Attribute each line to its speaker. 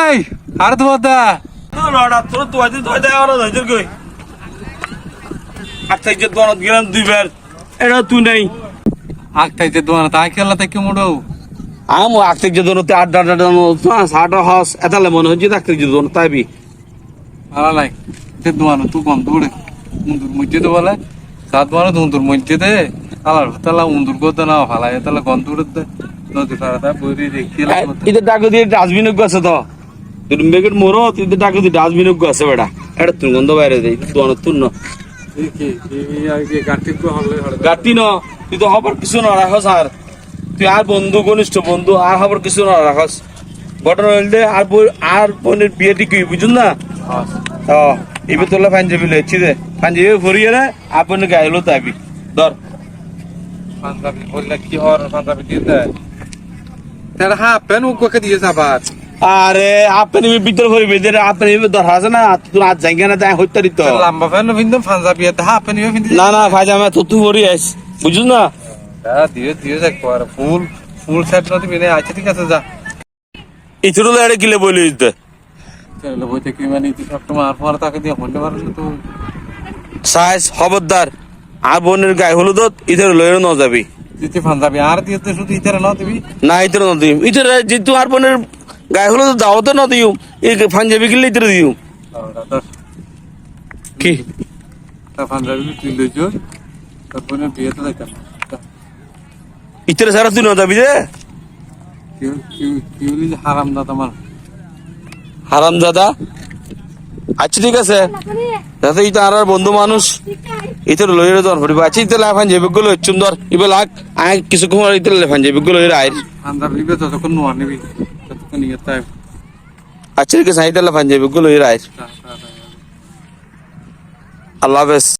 Speaker 1: এই আর তো বদা
Speaker 2: লড়া তোর তো আজ তো যায় আর হইছে কই আচ্ছা যে দোন গেলাম দুইবার এটা তুই নাই
Speaker 1: আগতাইতে দোয়ান তাই খেলা থেকে মুড়ো
Speaker 2: আম আজকে যে দোনতে আট আট আট সাড়ে হাস এতালে মনে হচ্ছে আজকে যে দোন তাইবি
Speaker 1: ভালো লাই তে দোয়ান তুই কম দৌড়ে উন্দুর মধ্যে তো বলে সাত দোয়ান উন্দুর মধ্যে দে আলার তালা উন্দুর করতে না ভালাই তালা গন দৌড়ে দে নদী পাড়াটা বইরে দেখতে
Speaker 2: এটা ডাকু দিয়ে ডাস্টবিন আছে তো তুই মেগেট মোরো তুই ডাকু দিয়ে ডাস্টবিন আছে বেটা এটা তুই গন্ধ বাইরে দেই দোন তুই না গাটি ন তুই তো হবার কিছু না রাখস আর তুই আর বন্ধু ঘনিষ্ঠ বন্ধু আর হবার কিছু না রাখস ঘটনা হইলে আর বোনের বিয়ে ঠিক বুঝুন না এবার তোলা পাঞ্জাবি লেছি দে পাঞ্জাবি ভরিয়ে রে আর বোনের গায়ে হলো তাইবি ধর
Speaker 1: পাঞ্জাবি বললে কি হর পাঞ্জাবি দিয়ে দেয় তার হাফ প্যান্ট ওকে দিয়ে যাবার
Speaker 2: আরে আপনি ভিতর ভরিবে যে আপনি ধর আছে না তুই আজ জায়গা না তাই হইতে দিত
Speaker 1: লম্বা প্যান্ট কিন্তু পাঞ্জাবি এতে হাফ প্যান্ট কিন্তু
Speaker 2: না না পায়জামা তো তুই ভরি আইস বুঝুন না
Speaker 1: দিয়ে দিয়ে যাক পর ফুল ফুল সেট না দিবি না আচ্ছা ঠিক আছে যা
Speaker 2: ইথুরু এড়ে কিলে বলি দিতে
Speaker 1: চলো বইতে কি মানে তুই সব তোমার পর তাকে দিয়ে হইতে পারছ তো
Speaker 2: সাইজ খবরদার আর বোনের গায়ে হলুদ ইধর লয়ের ন যাবি
Speaker 1: দিতে পাঞ্জাবি আর দিয়ে শুধু ইতারে না দিবি
Speaker 2: না ইধর ন দিম ইধর যেহেতু আর বোনের গায়ে হলুদ দাওয়াতে ন দিও এই পাঞ্জাবি কিনলে ইধর দিও কি
Speaker 1: তা পাঞ্জাবি তুই লইছো তারপরে বিয়ে তো যাইতাম
Speaker 2: ইতরে সারা তুই ন যাবি রে
Speaker 1: কি বলি হারাম না তোমার
Speaker 2: হারাম দাদা আচ্ছা ঠিক আছে দাদা ইতা আর বন্ধু মানুষ ইতর লইরে জন হরিবা আচ্ছা ইতে লাফান যাবে গুলো সুন্দর ইবে লাগ আই কিছু কুমার ইতে লাফান যাবে গুলো আইর
Speaker 1: পাঞ্জাবি নিবে যতক্ষণ নোয়া নিবি ততক্ষণ ইয়ে তাই
Speaker 2: আচ্ছা ঠিক আছে ইতে লাফান যাবে গুলো আইর আল্লাহ হাফেজ